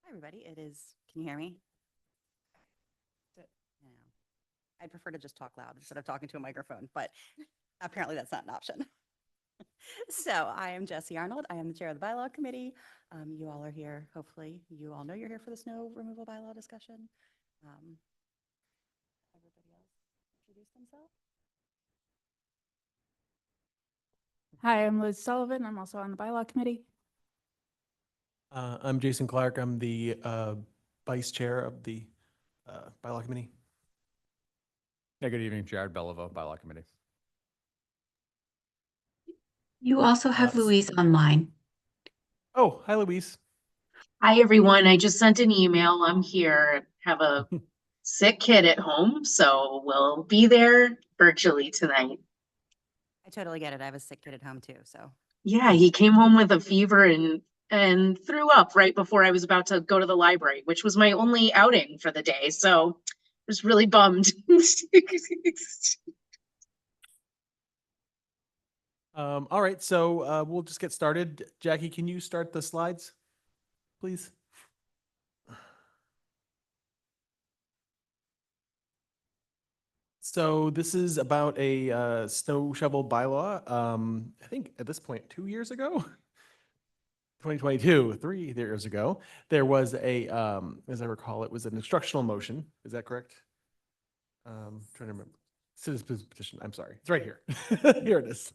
Hi, everybody. Can you hear me? No. I'd prefer to just talk loud instead of talking to a microphone, but apparently that's not an option. So I am Jessie Arnold. I am the chair of the Bylaw Committee. You all are here. Hopefully you all know you're here for the snow removal bylaw discussion. Everybody else introduce themselves? Hi, I'm Liz Sullivan. I'm also on the Bylaw Committee. I'm Jason Clark. I'm the vice chair of the Bylaw Committee. Yeah, good evening, Jared Bellavo, Bylaw Committee. You also have Uh, Louise online. Oh, hi, Louise. Hi, everyone. I just sent an email. I'm here. Have a sick kid at home, so we'll be there virtually tonight. I totally get it. I have a sick kid at home too, so. Yeah, he came home with a fever and threw up right before I was about to go to the library, which was my only outing for the day. So I was really bummed. All right, so we'll just get started. Jackie, can you start the slides, please? So this is about a snow shovel bylaw. I think at this point, 2 years ago, 2022, 3 years ago, there was as I recall, it was an instructional motion. Is that correct? Trying to remember. Citizens petition. I'm sorry. It's right here. Here it is.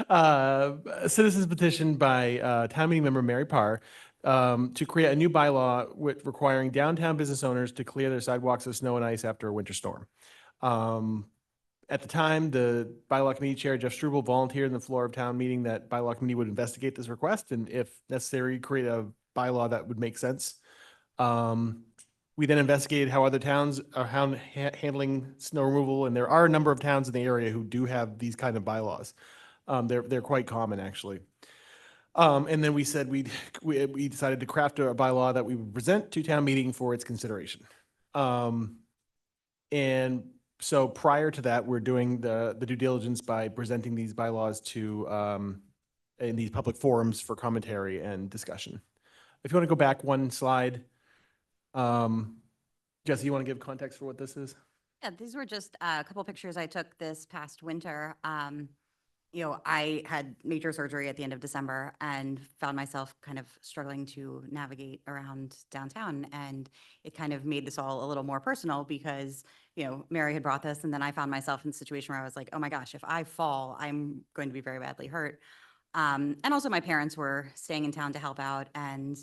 A citizens petition by town meeting member Mary Parr to create a new bylaw requiring downtown business owners to clear their sidewalks of snow and ice after a winter storm. At the time, the bylaw committee chair, Jeff Struble, volunteered in the floor of town meeting that bylaw committee would investigate this request and if necessary, create a bylaw that would make sense. We then investigated how other towns are handling snow removal, and there are a number of towns in the area who do have these kind of bylaws. They're quite common, actually. And then we said we decided to craft a bylaw that we would present to town meeting for its consideration. And so prior to that, we're doing the due diligence by presenting these bylaws to in these public forums for commentary and discussion. If you want to go back one slide. Jesse, you want to give context for what this is? Yeah, these were just a couple pictures I took this past winter. I had major surgery at the end of December and found myself kind of struggling to navigate around downtown. And it kind of made this all a little more personal because, Mary had brought this and then I found myself in a situation where I was like, oh my gosh, if I fall, I'm going to be very badly hurt. And also my parents were staying in town to help out and,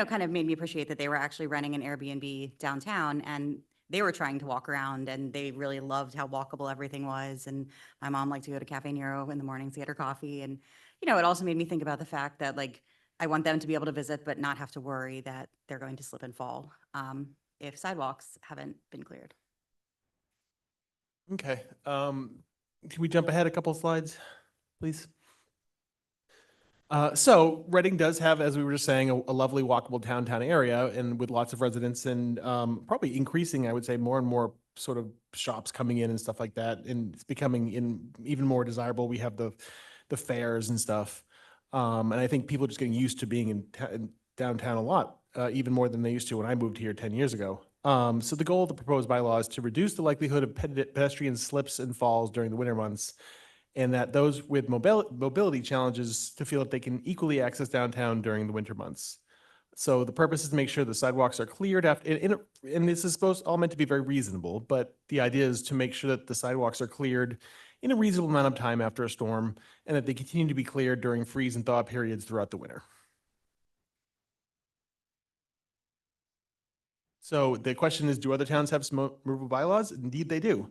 kind of made me appreciate that they were actually renting an Airbnb downtown and they were trying to walk around and they really loved how walkable everything was. And my mom liked to go to Cafe Nero in the mornings to get her coffee. And, it also made me think about the fact that I want them to be able to visit, but not have to worry that they're going to slip and fall if sidewalks haven't been cleared. Okay. Can we jump ahead a couple of slides, please? So Reading does have, as we were just saying, a lovely walkable downtown area and with lots of residents and probably increasing, I would say, more and more sort of shops coming in and stuff like that. And it's becoming even more desirable. We have the fairs and stuff. And I think people are just getting used to being in downtown a lot, even more than they used to when I moved here 10 years ago. So the goal of the proposed bylaw is to reduce the likelihood of pedestrian slips and falls during the winter months, and that those with mobility challenges to feel that they can equally access downtown during the winter months. So the purpose is to make sure the sidewalks are cleared after, and this is all meant to be very reasonable, but the idea is to make sure that the sidewalks are cleared in a reasonable amount of time after a storm, and that they continue to be cleared during freeze and thaw periods throughout the winter. So the question is, do other towns have snow removal bylaws? Indeed, they do.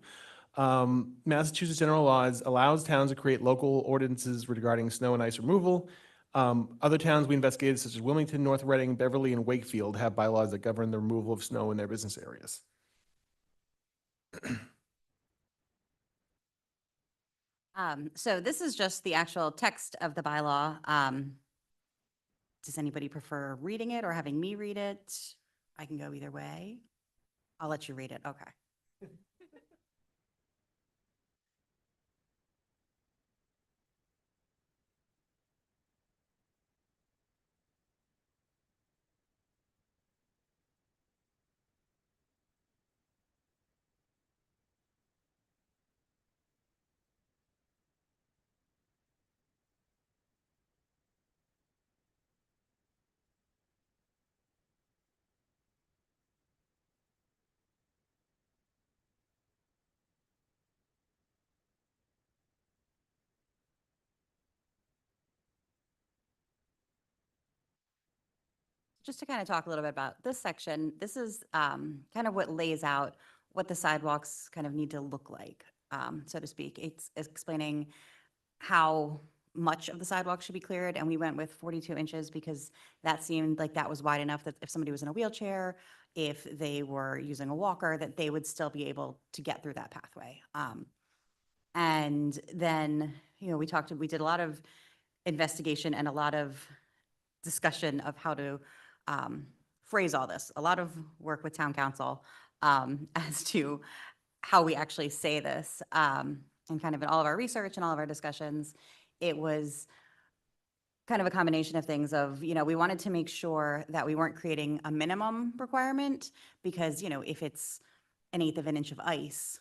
Massachusetts general laws allows towns to create local ordinances regarding snow and ice removal. Other towns we investigated, such as Wilmington, North Reading, Beverly, and Wakefield, have bylaws that govern the removal of snow in their business areas. So this is just the actual text of the bylaw. Does anybody prefer reading it or having me read it? I can go either way. I'll let you read it. Okay. Just to kind of talk a little bit about this section, this is kind of what lays out what the sidewalks kind of need to look like, so to speak. It's explaining how much of the sidewalk should be cleared, and we went with 42 inches because that seemed like that was wide enough that if somebody was in a wheelchair, if they were using a walker, that they would still be able to get through that pathway. And then, we did a lot of investigation and a lot of discussion of how to phrase all this. A lot of work with town council as to how we actually say this. And kind of in all of our research and all of our discussions, it was kind of a combination of things of, we wanted to make sure that we weren't creating a minimum requirement because, if it's an eighth of an inch of ice,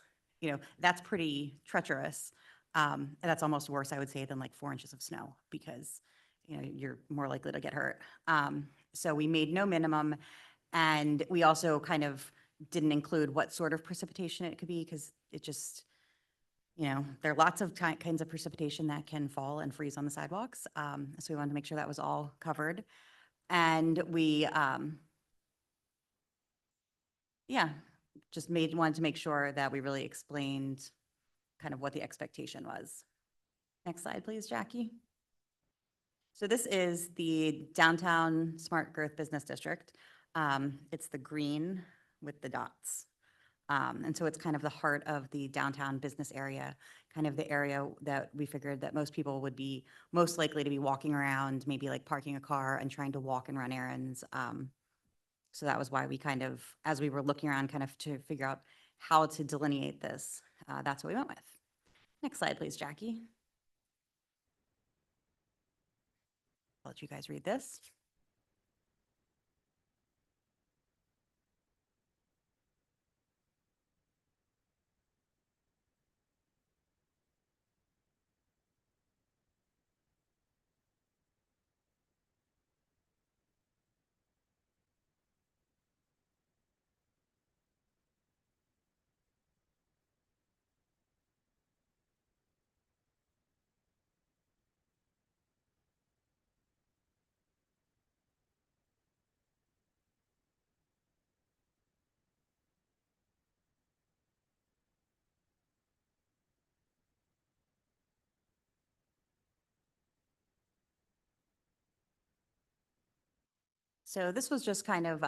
that's pretty treacherous. And that's almost worse, I would say, than like 4 inches of snow because, you're more likely to get hurt. So we made no minimum, and we also kind of didn't include what sort of precipitation it could be because it just, there are lots of kinds of precipitation that can fall and freeze on the sidewalks. So we wanted to make sure that was all covered. And we, just wanted to make sure that we really explained kind of what the expectation was. Next slide, please, Jackie. So this is the Downtown Smart Growth Business District. It's the green with the dots. And so it's kind of the heart of the downtown business area, kind of the area that we figured that most people would be most likely to be walking around, maybe like parking a car and trying to walk and run errands. So that was why we kind of, as we were looking around kind of to figure out how to delineate this, that's what we went with. Next slide, please, Jackie. I'll let you guys read this. So this was just kind of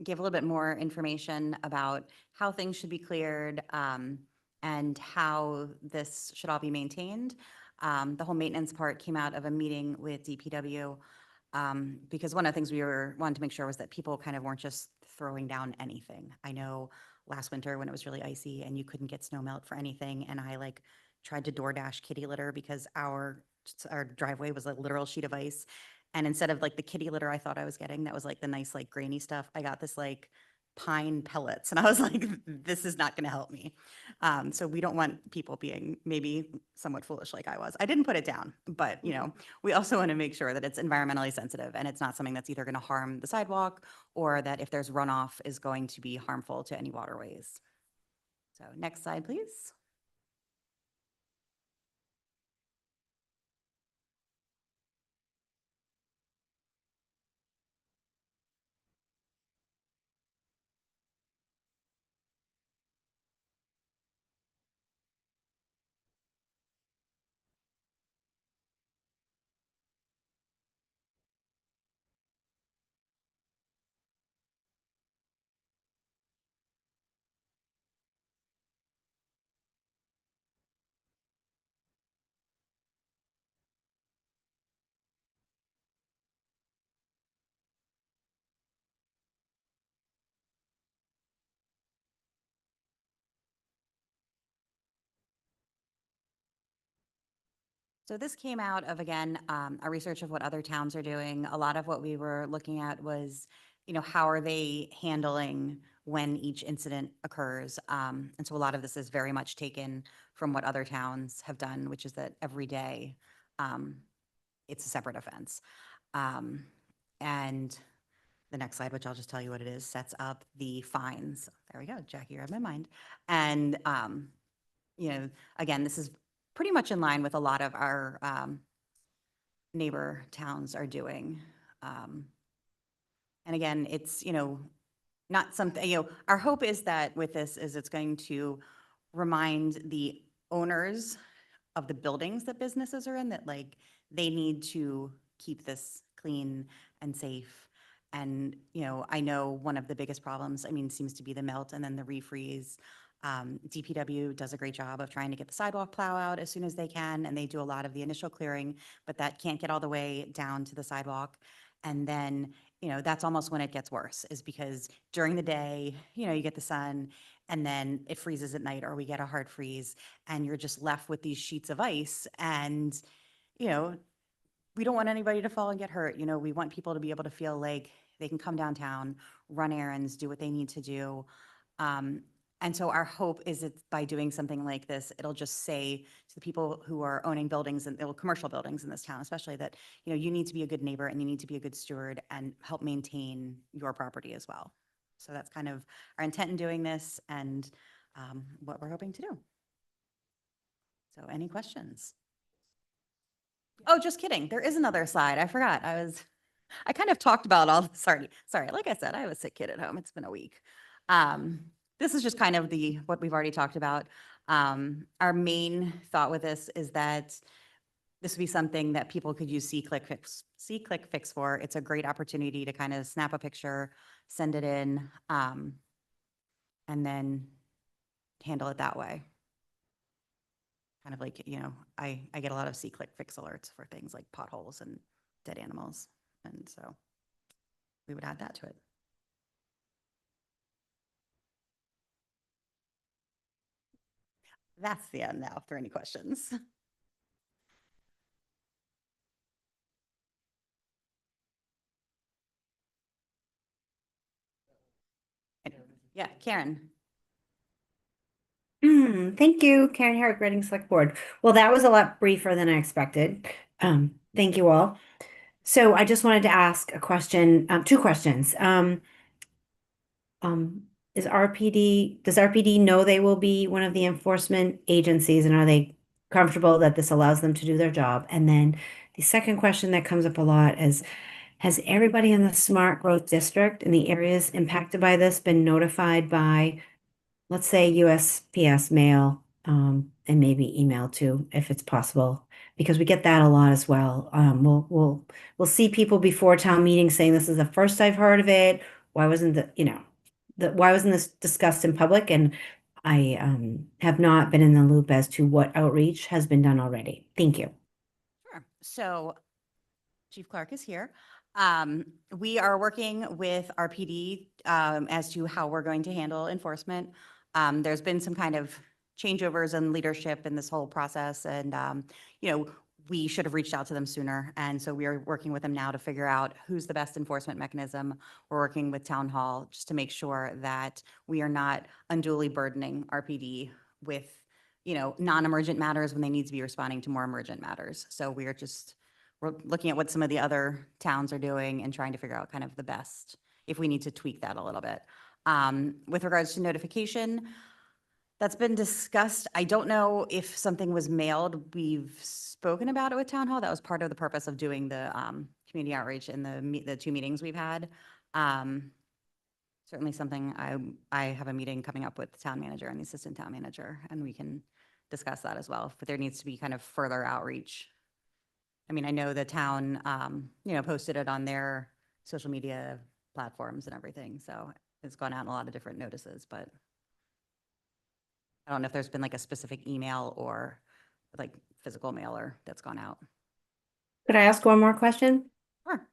give a little bit more information about how things should be cleared and how this should all be maintained. The whole maintenance part came out of a meeting with DPW because one of the things we wanted to make sure was that people kind of weren't just throwing down anything. I know last winter when it was really icy and you couldn't get snow melt for anything, and I like tried to DoorDash kitty litter because our driveway was a literal sheet of ice. And instead of like the kitty litter I thought I was getting, that was like the nice, like grainy stuff, I got this like pine pellets. And I was like, this is not going to help me. So we don't want people being maybe somewhat foolish like I was. I didn't put it down, but we also want to make sure that it's environmentally sensitive and it's not something that's either going to harm the sidewalk or that if there's runoff is going to be harmful to any waterways. So next slide, please. So this came out of, again, a research of what other towns are doing. A lot of what we were looking at was, how are they handling when each incident occurs? And so a lot of this is very much taken from what other towns have done, which is that every day it's a separate offense. And the next slide, which I'll just tell you what it is, sets up the fines. There we go, Jackie, you read my mind. And, again, this is pretty much in line with a lot of our neighbor towns are doing. And again, it's, not something, our hope is that with this is it's going to remind the owners of the buildings that businesses are in, that like they need to keep this clean and safe. And, I know one of the biggest problems, seems to be the melt and then the refreeze. DPW does a great job of trying to get the sidewalk plow out as soon as they can, and they do a lot of the initial clearing, but that can't get all the way down to the sidewalk. And then, that's almost when it gets worse, is because during the day, you get the sun and then it freezes at night, or we get a hard freeze and you're just left with these sheets of ice. And, we don't want anybody to fall and get hurt. We want people to be able to feel like they can come downtown, run errands, do what they need to do. And so our hope is that by doing something like this, it'll just say to the people who are owning buildings and commercial buildings in this town, especially, that, you need to be a good neighbor and you need to be a good steward and help maintain your property as well. So that's kind of our intent in doing this and what we're hoping to do. So any questions? Oh, just kidding. There is another slide. I forgot. I kind of talked about all, sorry. Like I said, I have a sick kid at home. It's been a week. This is just kind of what we've already talked about. Our main thought with this is that this would be something that people could use See, Click, Fix for. It's a great opportunity to kind of snap a picture, send it in, and then handle it that way. Kind of like, I get a lot of See, Click, Fix alerts for things like potholes and dead animals. And so we would add that to it. That's the end now for any questions. Yeah, Karen. Thank you, Karen Herrick, Reading Select Board. Well, that was a lot briefer than I expected. Thank you all. So I just wanted to ask a question, two questions. Does RPD know they will be one of the enforcement agencies, and are they comfortable that this allows them to do their job? And then the second question that comes up a lot is, has everybody in the smart growth district in the areas impacted by this been notified by, let's say, USPS mail, and maybe email too, if it's possible, because we get that a lot as well. We'll see people before town meeting saying, this is the first I've heard of it. Why wasn't why wasn't this discussed in public? And I have not been in the loop as to what outreach has been done already. Thank you. Sure. So Chief Clark is here. We are working with RPD as to how we're going to handle enforcement. There's been some kind of changeovers in leadership in this whole process, and we should have reached out to them sooner. And so we are working with them now to figure out who's the best enforcement mechanism. We're working with Town Hall just to make sure that we are not unduly burdening RPD with, non-emergent matters when they need to be responding to more emergent matters. So we're looking at what some of the other towns are doing and trying to figure out kind of the best, if we need to tweak that a little bit. With regards to notification, that's been discussed. I don't know if something was mailed. We've spoken about it with Town Hall. That was part of the purpose of doing the community outreach in the two meetings we've had. Certainly something I have a meeting coming up with the town manager and the assistant town manager, and we can discuss that as well. But there needs to be kind of further outreach. I know the town, posted it on their social media platforms and everything. So it's gone out in a lot of different notices, but I don't know if there's been like a specific email or like physical mailer that's gone out. Could I ask one more question? Sure.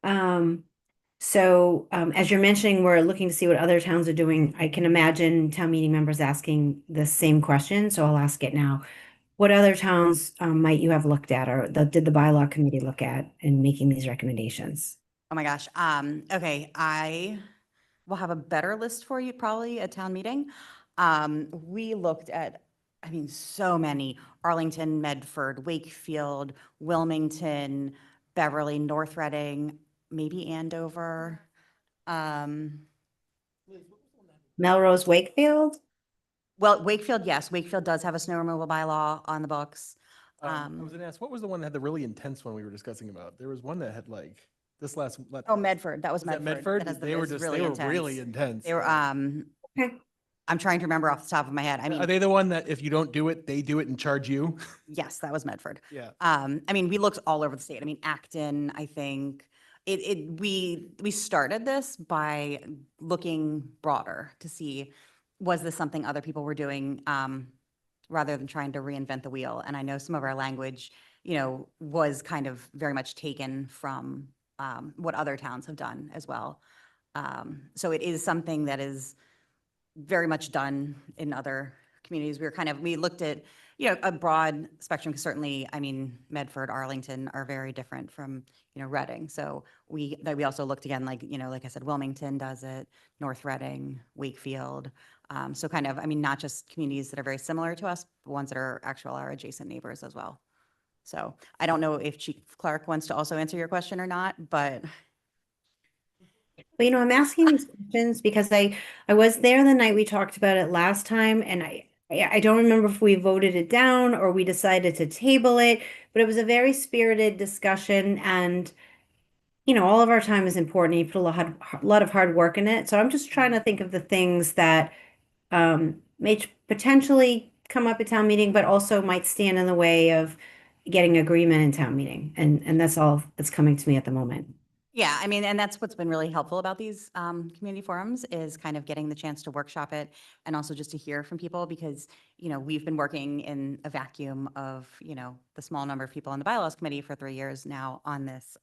As you're mentioning, we're looking to see what other towns are doing. I can imagine town meeting members asking the same question, so I'll ask it now. What other towns might you have looked at, or did the bylaw committee look at in making these recommendations? Oh my gosh. Okay. I will have a better list for you probably at town meeting. We looked at, so many: Arlington, Medford, Wakefield, Wilmington, Beverly, North Reading, maybe Andover. Melrose, Wakefield? Well, Wakefield, yes. Wakefield does have a snow removal bylaw on the books. I was going to ask, what was the one that had the really intense one we were discussing about? There was one that had like This last. Oh, Medford, that was Was that Medford. That has Medford? the- They were is just, really they were intense. really intense. They were, Okay. I'm trying to remember off the top of my head. I Are mean, they the one that if you don't do it, they do it and charge you? yes, that was Medford. Yeah. I mean, we looked all over the state. I mean, Acton, I think. We started this by looking broader to see, was this something other people were doing, rather than trying to reinvent the wheel? And I know some of our language, was kind of very much taken from, what other towns have done as well. So it is something that is very much done in other communities. We looked at, a broad spectrum, because certainly, I mean, Medford, Arlington are very different from, Reading. So we also looked again, like, like I said, Wilmington does it, North Reading, Wakefield. So kind of, I mean, not just communities that are very similar to us, but ones that are our adjacent neighbors as well. So I don't know if Chief Clark wants to also answer your question or not, but Well, I'm asking these questions because I was there the night we talked about it last time, and I don't remember if we voted it down or we decided to table it, but it was a very spirited discussion, and all of our time is important. You put a lot of hard work in it, so I'm just trying to think of the things that may potentially come up at town meeting, but also might stand in the way of getting agreement in town meeting, and that's all that's coming to me at the moment. yeah, I mean, and that's what's been really helpful about these community forums, is kind of getting the chance to workshop it and also just to hear from people, because, we've been working in a vacuum of, the small number of people on the Bylaws Committee for 3 years now on this.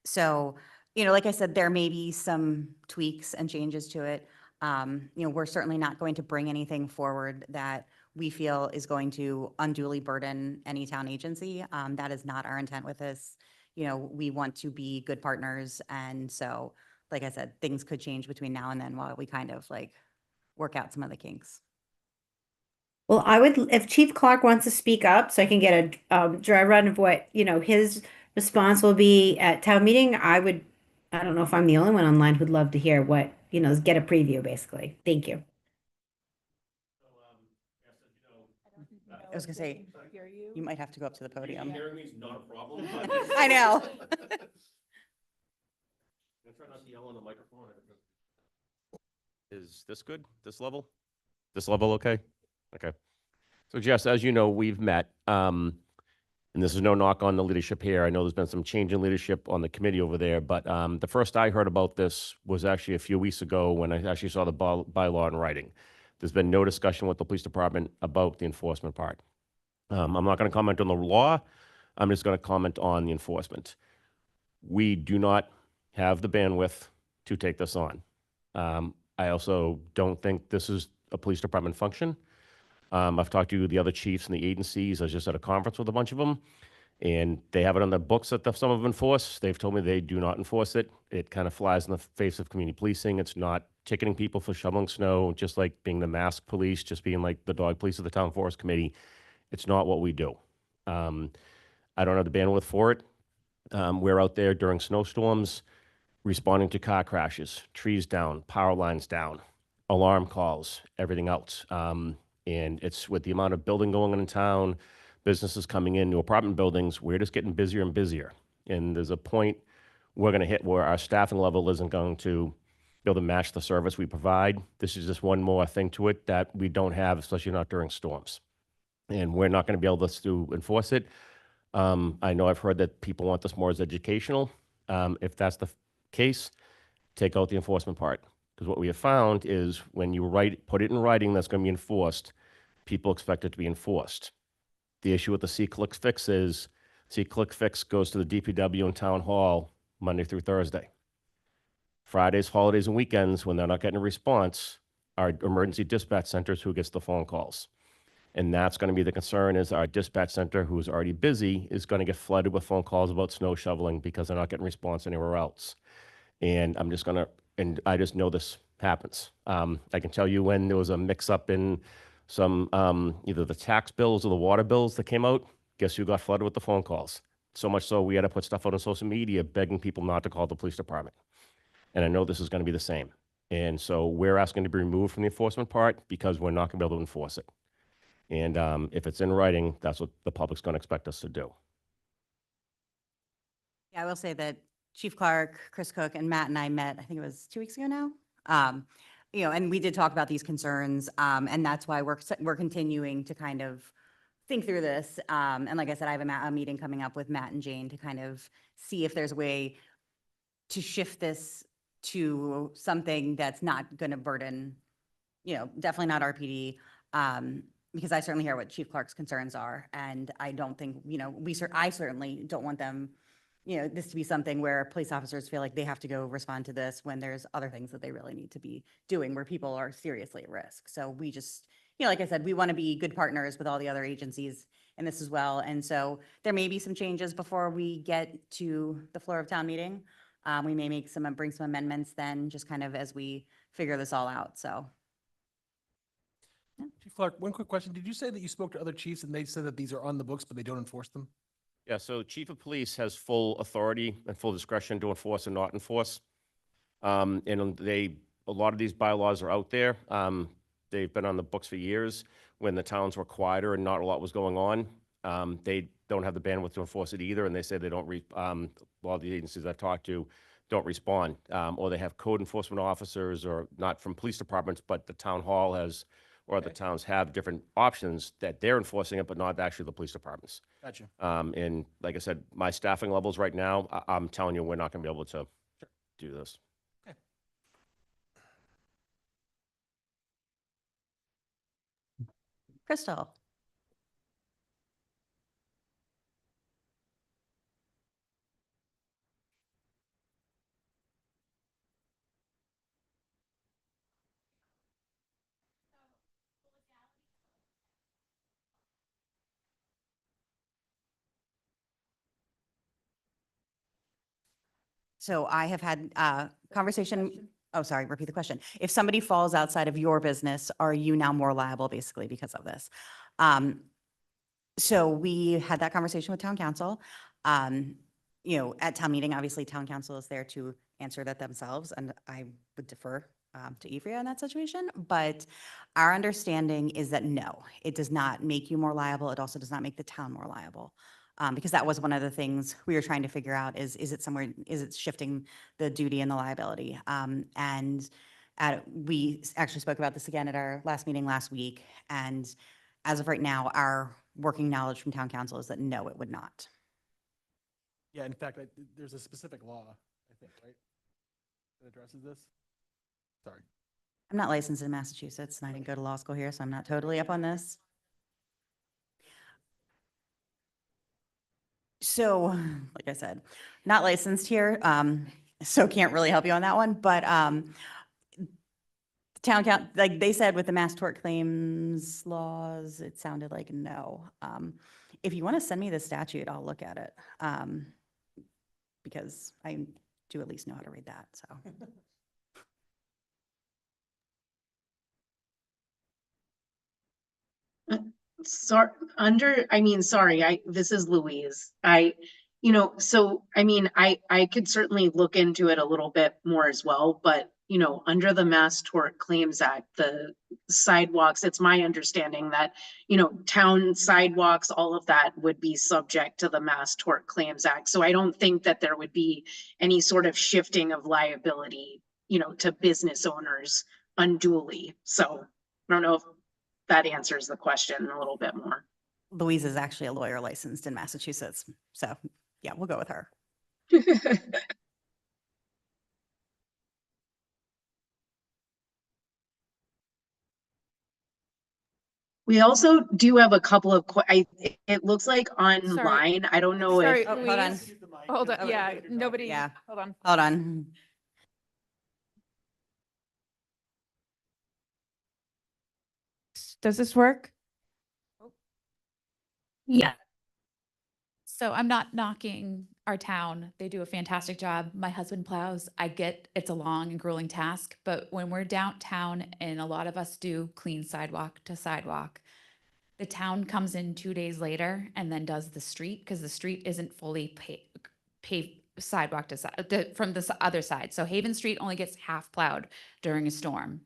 So, like I said, there may be some tweaks and changes to it. We're certainly not going to bring anything forward that we feel is going to unduly burden any town agency. That is not our intent with this. We want to be good partners. And so, like I said, things could change between now and then while we kind of like work out some of the kinks. Well, I would, if Chief Clark wants to speak up so I can get a dry run of what, his response will be at town meeting, I don't know if I'm the only one online who'd love to hear what, get a preview basically. Thank you. I was gonna say, you might have to go up to the podium. Hearing me is not a problem. I know. I'm trying not to yell on the microphone. Is this good? This level? This level okay? Okay. So Jess, as you know, we've met, and this is no knock on the leadership here. I know there's been some change in leadership on the committee over there, but the first I heard about this was actually a few weeks ago when I actually saw the bylaw in writing. There's been no discussion with the police department about the enforcement part. I'm not going to comment on the law. I'm just going to comment on the enforcement. We do not have the bandwidth to take this on. I also don't think this is a police department function. I've talked to the other chiefs and the agencies. I was just at a conference with a bunch of them, and they have it on their books that some of them enforce. They've told me they do not enforce it. It kind of flies in the face of community policing. It's not ticketing people for shoveling snow, just like being the masked police, just being like the dog police of the town forest committee. It's not what we do. I don't have the bandwidth for it. We're out there during snowstorms, responding to car crashes, trees down, power lines down, alarm calls, everything else. And it's with the amount of building going on in town, businesses coming in, new apartment buildings, we're just getting busier and busier. And there's a point we're going to hit where our staffing level isn't going to be able to match the service we provide. This is just one more thing to it that we don't have, especially not during storms. And we're not going to be able to enforce it. I know I've heard that people want this more as educational. If that's the case, take out the enforcement part. Because what we have found is when you put it in writing that's going to be enforced, people expect it to be enforced. The issue with the C-Click Fix is C-Click Fix goes to the DPW and Town Hall Monday through Thursday. Fridays, holidays, and weekends, when they're not getting a response, our emergency dispatch centers who gets the phone calls. And that's going to be the concern, is our dispatch center, who's already busy, is going to get flooded with phone calls about snow shoveling because they're not getting response anywhere else. And I just know this happens. I can tell you when there was a mix-up in some, either the tax bills or the water bills that came out, guess who got flooded with the phone calls? So much so we had to put stuff out on social media begging people not to call the police department. And I know this is going to be the same. And so we're asking to be removed from the enforcement part because we're not going to be able to enforce it. And if it's in writing, that's what the public's going to expect us to do. Yeah, I will say that Chief Clark, Chris Cook, and Matt and I met, I think it was 2 weeks ago now. And we did talk about these concerns, and that's why we're continuing to kind of think through this. And like I said, I have a meeting coming up with Matt and Jane to kind of see if there's a way to shift this to something that's not going to burden, definitely not RPD. Because I certainly hear what Chief Clark's concerns are, and I don't think, I certainly don't want them, this to be something where police officers feel like they have to go respond to this when there's other things that they really need to be doing where people are seriously at risk. So we just, like I said, we want to be good partners with all the other agencies in this as well. And so there may be some changes before we get to the floor of town meeting. We may bring some amendments then, just kind of as we figure this all out, so. Chief Clark, one quick question. Did you say that you spoke to other chiefs and they said that these are on the books, but they don't enforce them? Yeah, so chief of police has full authority and full discretion to enforce and not enforce. And a lot of these bylaws are out there. They've been on the books for years. When the towns were quieter and not a lot was going on, they don't have the bandwidth to enforce it either. And they say they don't, a lot of the agencies I've talked to don't respond. Or they have code enforcement officers, or not from police departments, but the town hall has, or other towns have different options that they're enforcing it, but not actually the police departments. Gotcha. And like I said, my staffing levels right now, I'm telling you, we're not going to be able to do this. Crystal. So I have had conversation, oh, sorry, repeat the question. If somebody falls outside of your business, are you now more liable basically because of this? So we had that conversation with town council. At town meeting, obviously town council is there to answer that themselves, and I would defer to Ivrea in that situation. But our understanding is that no, it does not make you more liable. It also does not make the town more liable. Because that was one of the things we were trying to figure out is it shifting the duty and the liability? We actually spoke about this again at our last meeting last week. And as of right now, our working knowledge from town council is that no, it would not. Yeah, in fact, there's a specific law, I think, right, that addresses this? Sorry. I'm not licensed in Massachusetts and I didn't go to law school here, so I'm not totally up on this. So, like I said, not licensed here, so can't really help you on that one, but town count, like they said with the mass tort claims laws, it sounded like no. If you want to send me the statute, I'll look at it, because I do at least know how to read that, so. Sorry, this is Louise. I could certainly look into it a little bit more as well, but, under the Mass Tort Claims Act, the sidewalks, it's my understanding that, town sidewalks, all of that would be subject to the Mass Tort Claims Act. So I don't think that there would be any sort of shifting of liability, to business owners unduly. So I don't know if that answers the question a little bit more. Louise is actually a lawyer licensed in Massachusetts. So yeah, we'll go with her. We also do have a couple of, it looks like online, I don't know Sorry, if, Oh, hold on. Louise. Hold on, yeah, nobody, Yeah. hold on. Hold on. Does this work? Yeah. So I'm not knocking our town. They do a fantastic job. My husband plows. I get it's a long and grueling task, but when we're downtown and a lot of us do clean sidewalk to sidewalk, the town comes in 2 days later and then does the street because the street isn't fully paved sidewalk to side from the other side. So Haven Street only gets half plowed during a storm.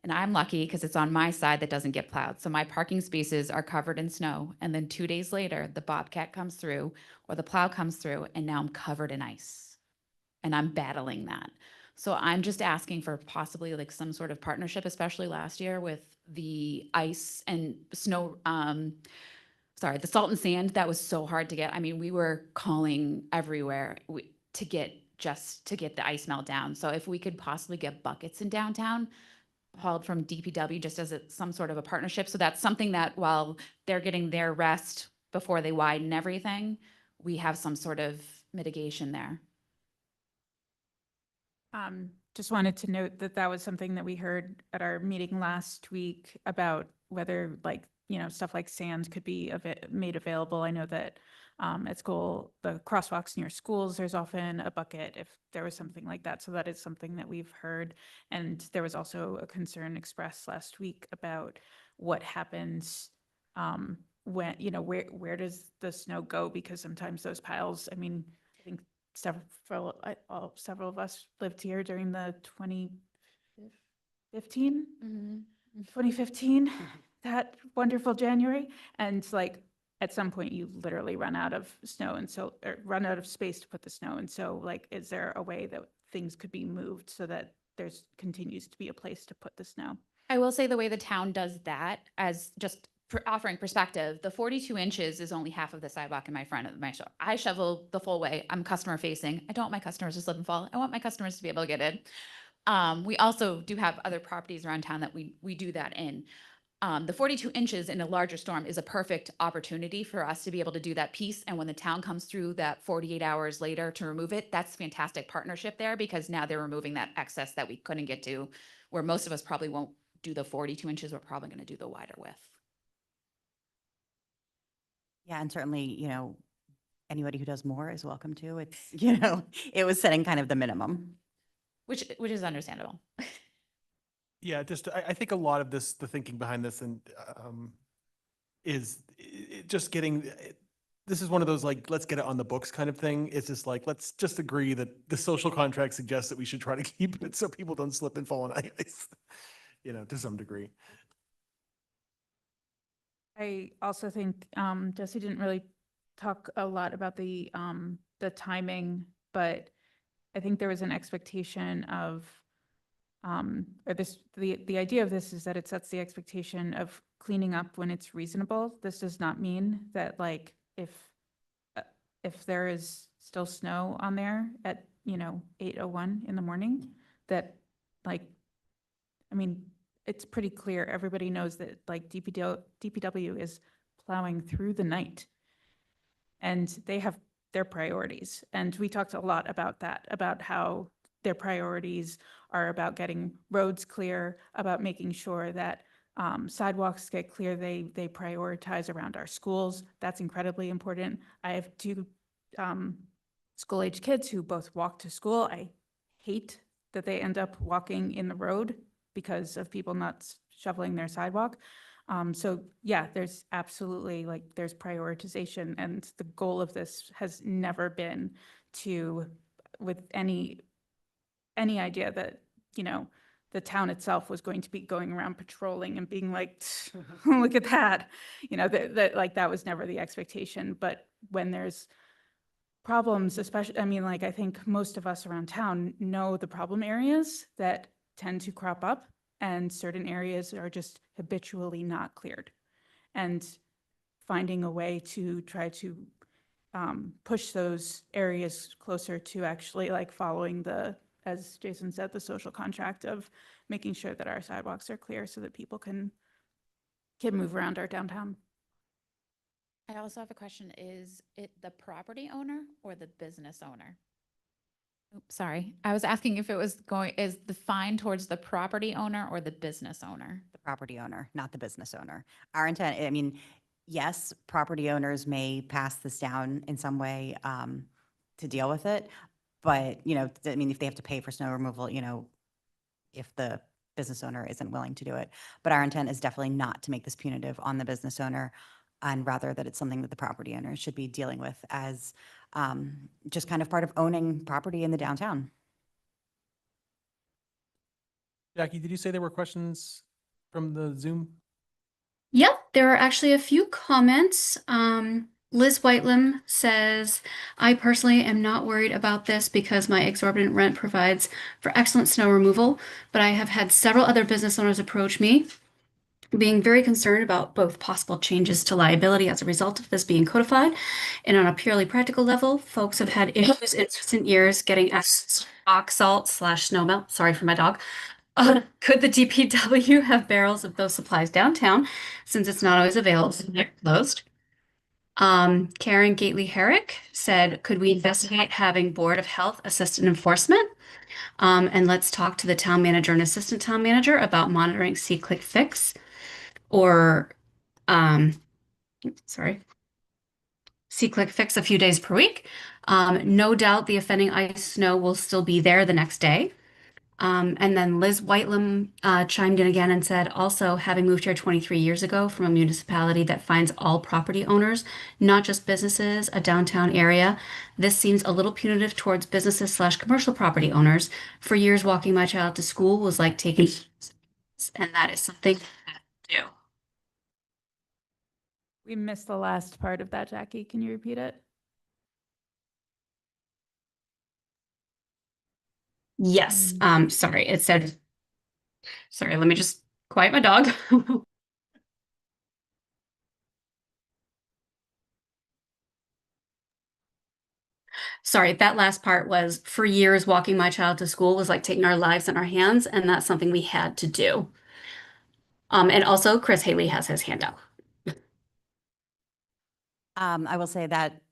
And I'm lucky because it's on my side that doesn't get plowed. So my parking spaces are covered in snow. And then 2 days later, the Bobcat comes through or the plow comes through and now I'm covered in ice. and I'm battling that. So I'm just asking for possibly like some sort of partnership, especially last year with the ice and snow, the salt and sand. That was so hard to get. I mean, we were calling everywhere to get the ice melt down. So if we could possibly get buckets in downtown hauled from DPW just as some sort of a partnership. So that's something that while they're getting their rest before they widen everything, we have some sort of mitigation there. Just wanted to note that that was something that we heard at our meeting last week about whether like, stuff like sand could be made available. I know that at school, the crosswalks near schools, there's often a bucket if there was something like that. So that is something that we've heard. And there was also a concern expressed last week about what happens when, where does the snow go? Because sometimes those piles, I mean, I think several of us lived here during the 2015, that wonderful January. And like, at some point you literally run out of snow or run out of space to put the snow. And so like, is there a way that things could be moved so that there's continues to be a place to put the snow? I will say the way the town does that, as just offering perspective, the 42 inches is only half of the sidewalk in my front of my shop. I shovel the full way. I'm customer facing. I don't want my customers to slip and fall. I want my customers to be able to get in. We also do have other properties around town that we do that in. The 42 inches in a larger storm is a perfect opportunity for us to be able to do that piece. And when the town comes through that 48 hours later to remove it, that's fantastic partnership there, because now they're removing that excess that we couldn't get to, where most of us probably won't do the 42 inches. We're probably going to do the wider width. Yeah, and certainly, anybody who does more is welcome to. It's, it was setting kind of the minimum. Which is understandable. Yeah, I think a lot of this, the thinking behind this and is just getting, this is one of those like, let's get it on the books kind of thing. It's just like, let's just agree that the social contract suggests that we should try to keep it so people don't slip and fall on ice, to some degree. I also think Jesse didn't really talk a lot about the timing, but I think there was an expectation of the idea of this is that it sets the expectation of cleaning up when it's reasonable. This does not mean that like if there is still snow on there at 8:01 in the morning, that like, I mean, it's pretty clear. Everybody knows that like DPW is plowing through the night, and they have their priorities. And we talked a lot about that, about how their priorities are about getting roads clear, about making sure that sidewalks get clear. They prioritize around our schools. That's incredibly important. I have two school-age kids who both walk to school. I hate that they end up walking in the road because of people not shoveling their sidewalk. So yeah, there's absolutely there's prioritization, and the goal of this has never been to, with any idea that, the town itself was going to be going around patrolling and being like, look at that, that was never the expectation. But when there's problems, especially, I mean, I think most of us around town know the problem areas that tend to crop up, and certain areas are just habitually not cleared. And finding a way to try to push those areas closer to actually following as Jason said, the social contract of making sure that our sidewalks are clear so that people can move around our downtown. I also have a question. Is it the property owner or the business owner? Oops, sorry. I was asking if it was is the fine towards the property owner or the business owner? The property owner, not the business owner. Our intent, I mean, yes, property owners may pass this down in some way to deal with it. But, I mean, if they have to pay for snow removal, if the business owner isn't willing to do it. But our intent is definitely not to make this punitive on the business owner, and rather that it's something that the property owner should be dealing with as just kind of part of owning property in the downtown. Jackie, did you say there were questions from the Zoom? Yep, there are actually a few comments. Liz Whitelam says, I personally am not worried about this because my exorbitant rent provides for excellent snow removal, but I have had several other business owners approach me being very concerned about both possible changes to liability as a result of this being codified, and on a purely practical level, folks have had issues in recent years getting rock salt slash snow melt. Sorry for my dog. Could the DPW have barrels of those supplies downtown since it's not always available? So they're closed. Karen Gately Herrick said, could we investigate having Board of Health assistant enforcement? And let's talk to the town manager and assistant town manager about monitoring See-Click Fix or, sorry, See-Click Fix a few days per week. No doubt the offending ice snow will still be there the next day. And then Liz Whitelam chimed in again and said, also, having moved here 23 years ago from a municipality that finds all property owners, not just businesses, a downtown area, this seems a little punitive towards businesses slash commercial property owners. For years, walking my child to school was like taking, and that is something I do. We missed the last part of that, Jackie. Can you repeat it? Yes, sorry, it said, sorry, let me just quiet my dog. Sorry, that last part was for years walking my child to school was like taking our lives in our hands, and that's something we had to do. And also Chris Haley has his hand up. I will say that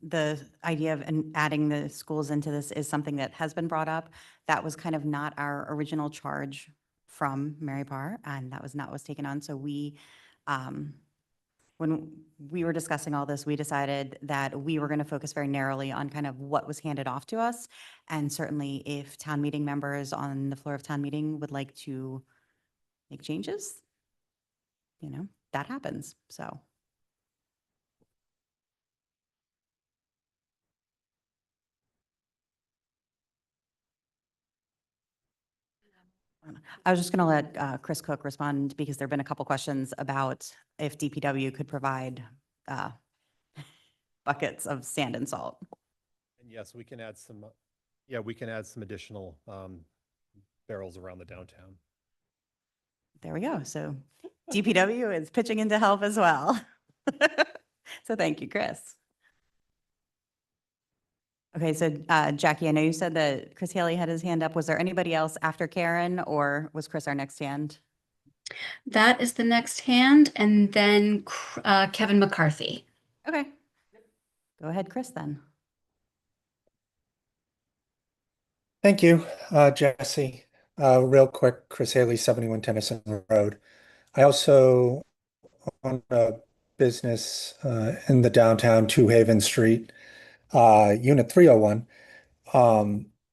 the idea of adding the schools into this is something that has been brought up. That was kind of not our original charge from Mary Parr, and that was not what was taken on. So we, when we were discussing all this, we decided that we were going to focus very narrowly on kind of what was handed off to us. And certainly if town meeting members on the floor of town meeting would like to make changes, you know, that happens. So. I was just going to let Chris Cook respond because there've been a couple questions about if DPW could provide buckets of sand and salt. And yes, we can add some, yeah, we can add some additional barrels around the downtown. There we go. So DPW is pitching in to help as well. So thank you, Chris. Okay, so Jackie, I know you said that Chris Haley had his hand up. Was there anybody else after Karen, or was Chris our next hand? That is the next hand, and then Kevin McCarthy. Okay. Go ahead, Chris, then. Thank you, Jesse. Real quick, Chris Haley, 71 Tennyson Road. I also own a business in the downtown, Two Haven Street, Unit 301.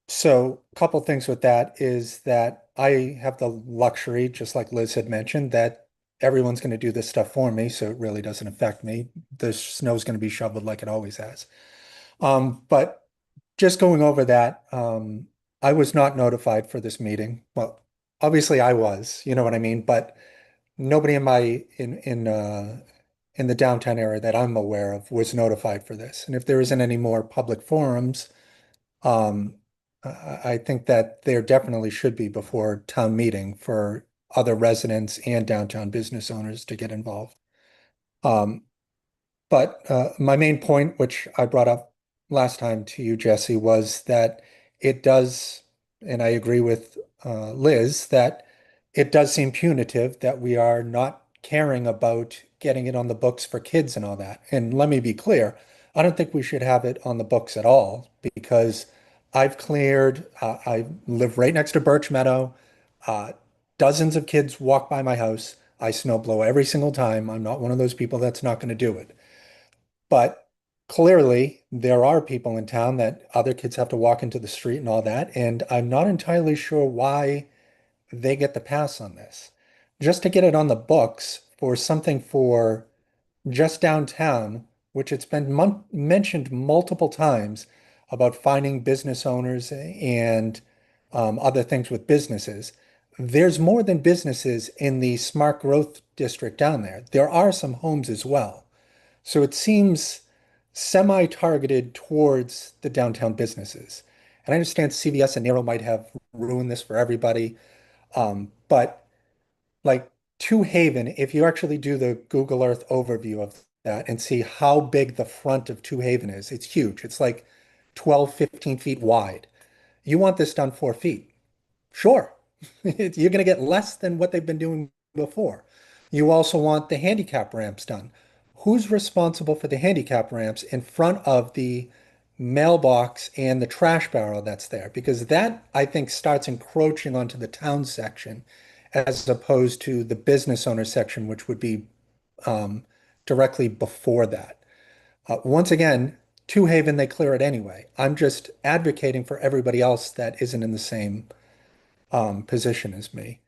So a couple things with that is that I have the luxury, just like Liz had mentioned, that everyone's going to do this stuff for me, so it really doesn't affect me. The snow's going to be shoveled like it always has. But just going over that, I was not notified for this meeting. Well, obviously I was, you know what I mean, but nobody in my in the downtown area that I'm aware of was notified for this. And if there isn't any more public forums, I think that there definitely should be before town meeting for other residents and downtown business owners to get involved. But my main point, which I brought up last time to you, Jesse, was that it does, and I agree with Liz, that it does seem punitive that we are not caring about getting it on the books for kids and all that. And let me be clear, I don't think we should have it on the books at all because I've cleared, I live right next to Birch Meadow. Dozens of kids walk by my house. I snow blow every single time. I'm not one of those people that's not going to do it. But clearly, there are people in town that other kids have to walk into the street and all that. And I'm not entirely sure why they get the pass on this. Just to get it on the books for something for just downtown, which it's been mentioned multiple times about finding business owners and other things with businesses. There's more than businesses in the smart growth district down there. There are some homes as well. So it seems semi-targeted towards the downtown businesses. And I understand CVS and Nero might have ruined this for everybody. But like Two Haven, if you actually do the Google Earth overview of that and see how big the front of Two Haven is, it's huge. It's like 12, 15 feet wide. You want this done 4 feet. Sure. You're going to get less than what they've been doing before. You also want the handicap ramps done. Who's responsible for the handicap ramps in front of the mailbox and the trash barrel that's there? Because that, I think, starts encroaching onto the town section as opposed to the business owner section, which would be directly before that. Once again, Two Haven, they clear it anyway. I'm just advocating for everybody else that isn't in the same position as me.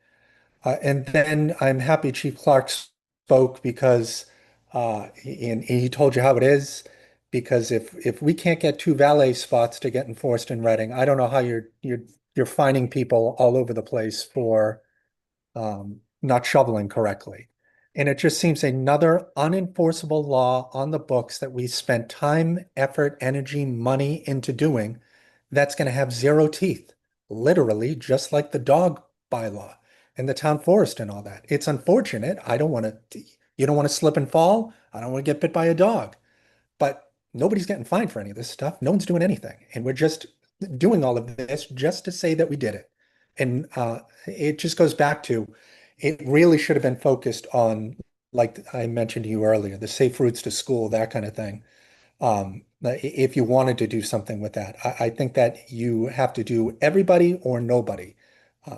And then I'm happy Chief Clark spoke because he told you how it is. Because if we can't get 2 valet spots to get enforced in Reading, I don't know how you're finding people all over the place for not shoveling correctly. And it just seems another unenforceable law on the books that we spent time, effort, energy, money into doing that's going to have 0 teeth, literally, just like the dog bylaw and the town forest and all that. It's unfortunate. You don't want to slip and fall. I don't want to get bit by a dog, but nobody's getting fined for any of this stuff. No one's doing anything. And we're just doing all of this just to say that we did it. And it just goes back to, it really should have been focused on, like I mentioned to you earlier, the safe routes to school, that kind of thing. If you wanted to do something with that, I think that you have to do everybody or nobody.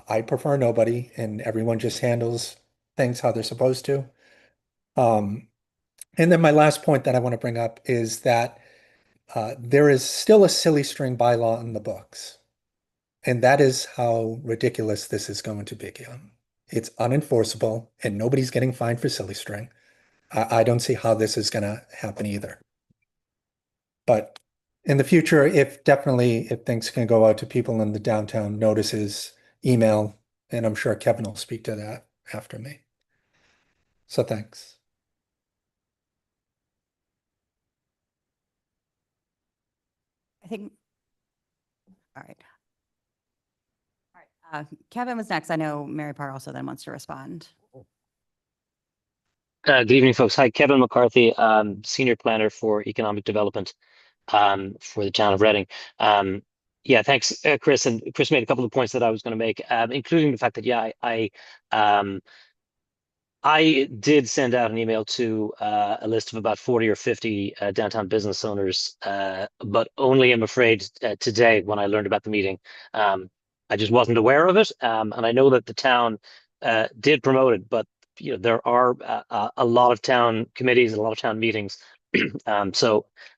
I prefer nobody, and everyone just handles things how they're supposed to. And then my last point that I want to bring up is that there is still a silly string bylaw in the books. And that is how ridiculous this is going to be. It's unenforceable and nobody's getting fined for silly string. I don't see how this is going to happen either. But in the future, if things can go out to people in the downtown, notices, email, and I'm sure Kevin will speak to that after me. So thanks. I think, all right. All right, Kevin was next. I know Mary Parr also then wants to respond. Good evening, folks. Hi, Kevin McCarthy, Senior Planner for Economic Development for the town of Reading. Yeah, thanks, Chris. And Chris made a couple of points that I was going to make, including the fact that, yeah, I did send out an email to a list of about 40 or 50 downtown business owners, but only, I'm afraid, today when I learned about the meeting. I just wasn't aware of it. And I know that the town did promote it, but there are a lot of town committees, a lot of town meetings.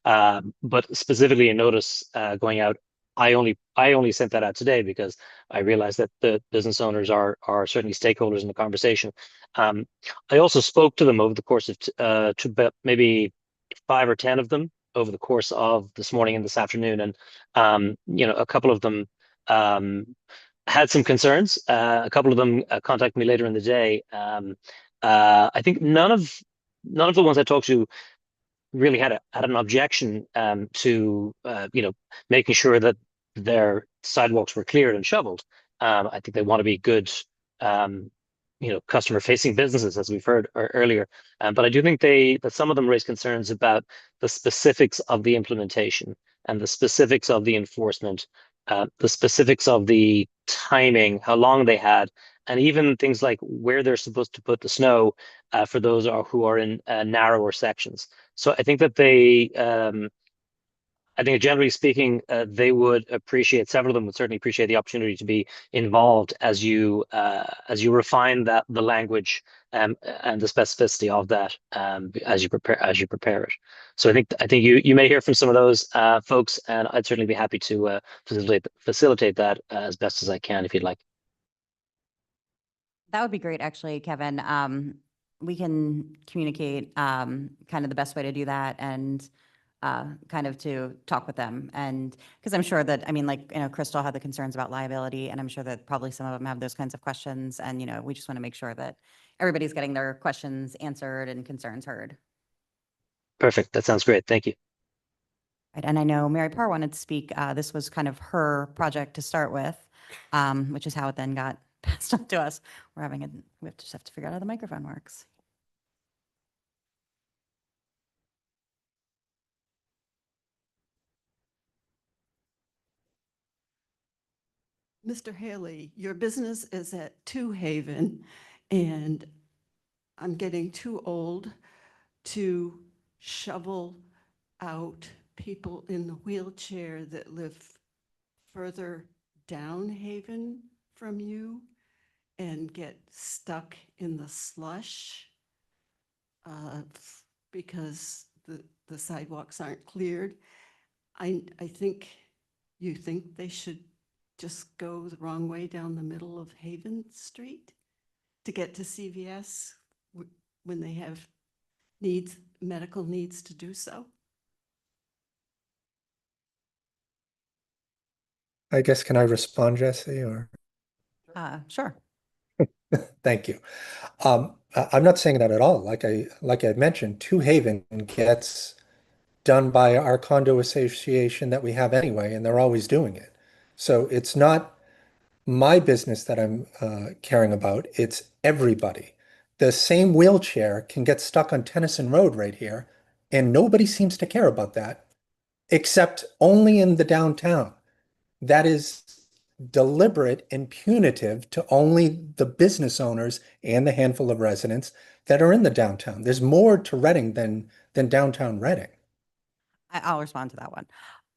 But specifically a notice going out, I only sent that out today because I realized that the business owners are certainly stakeholders in the conversation. I also spoke to them over the course of to about maybe 5 or 10 of them over the course of this morning and this afternoon, and a couple of them had some concerns. A couple of them contacted me later in the day. I think none of the ones I talked to really had an objection to making sure that their sidewalks were cleared and shoveled. I think they want to be good customer facing businesses, as we've heard earlier. But I do think that some of them raise concerns about the specifics of the implementation and the specifics of the enforcement, the specifics of the timing, how long they had, and even things like where they're supposed to put the snow for those who are in narrower sections. So I think that I think generally speaking, they would appreciate, several of them would certainly appreciate the opportunity to be involved as you refine the language and the specificity of that as you prepare it. So I think you may hear from some of those folks, and I'd certainly be happy to facilitate that as best as I can if you'd like. That would be great, actually, Kevin. We can communicate kind of the best way to do that, and kind of to talk with them. And because I'm sure that, Crystal had the concerns about liability, and I'm sure that probably some of them have those kinds of questions. And, we just want to make sure that everybody's getting their questions answered and concerns heard. Perfect. That sounds great. Thank you. Right, and I know Mary Parr wanted to speak. This was kind of her project to start with, which is how it then got passed on to us. We just have to figure out how the microphone works. Mr. Haley, your business is at Two Haven, and I'm getting too old to shovel out people in the wheelchair that live further down Haven from you and get stuck in the slush because the sidewalks aren't cleared. I think you think they should just go the wrong way down the middle of Haven Street to get to CVS when they have medical needs to do so? I guess, can I respond, Jesse, or? Sure. Thank you. I'm not saying that at all. Like I mentioned, Two Haven gets done by our condo association that we have anyway, and they're always doing it. So it's not my business that I'm caring about. It's everybody. The same wheelchair can get stuck on Tennyson Road right here, and nobody seems to care about that, except only in the downtown. That is deliberate and punitive to only the business owners and the handful of residents that are in the downtown. There's more to Reading than downtown Reading. I'll respond to that one.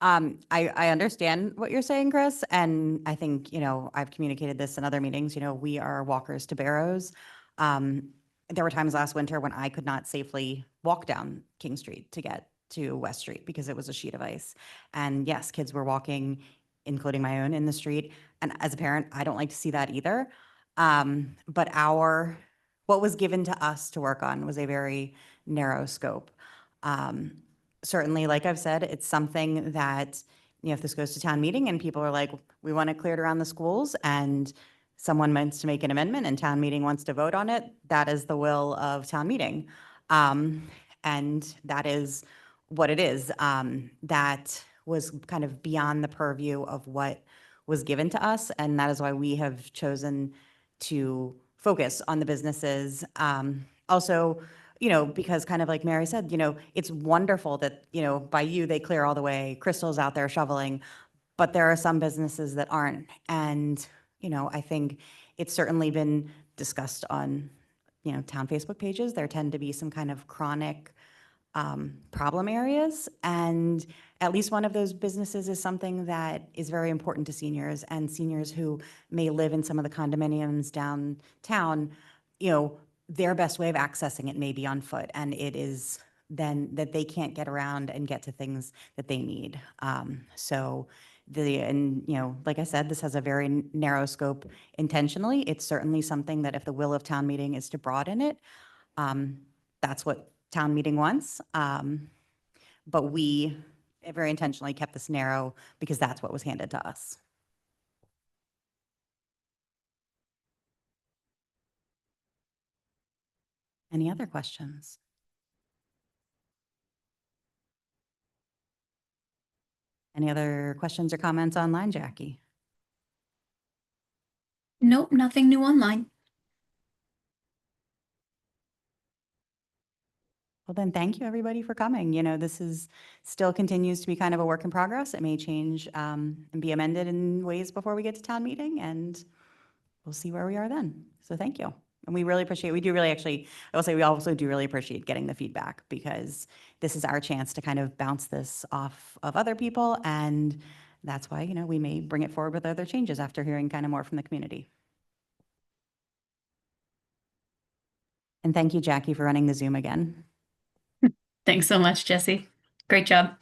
I understand what you're saying, Chris, and I think, I've communicated this in other meetings, we are walkers to Barrows. There were times last winter when I could not safely walk down King Street to get to West Street because it was a sheet of ice. And yes, kids were walking, including my own, in the street. And as a parent, I don't like to see that either. But what was given to us to work on was a very narrow scope. Certainly, like I've said, it's something that, if this goes to town meeting and people are like, we want it cleared around the schools, and someone wants to make an amendment and town meeting wants to vote on it, that is the will of town meeting. And that is what it is. That was kind of beyond the purview of what was given to us. And that is why we have chosen to focus on the businesses. Also, because kind of like Mary said, it's wonderful that, by you, they clear all the way, Crystal's out there shoveling, but there are some businesses that aren't. And, I think it's certainly been discussed on, town Facebook pages. There tend to be some kind of chronic problem areas. And at least one of those businesses is something that is very important to seniors, and seniors who may live in some of the condominiums downtown, their best way of accessing it may be on foot, and it is then that they can't get around and get to things that they need. Like I said, this has a very narrow scope intentionally. It's certainly something that if the will of town meeting is to broaden it, that's what town meeting wants. But we very intentionally kept this narrow because that's what was handed to us. Any other questions? Any other questions or comments online, Jackie? Nope, nothing new online. Well, then, thank you, everybody, for coming. This still continues to be kind of a work in progress. It may change and be amended in ways before we get to town meeting, and we'll see where we are then. So thank you. And we really appreciate, I will say we also do really appreciate getting the feedback, because this is our chance to kind of bounce this off of other people. And that's why, we may bring it forward with other changes after hearing kind of more from the community. And thank you, Jackie, for running the Zoom again. Thanks so much, Jesse. Great job.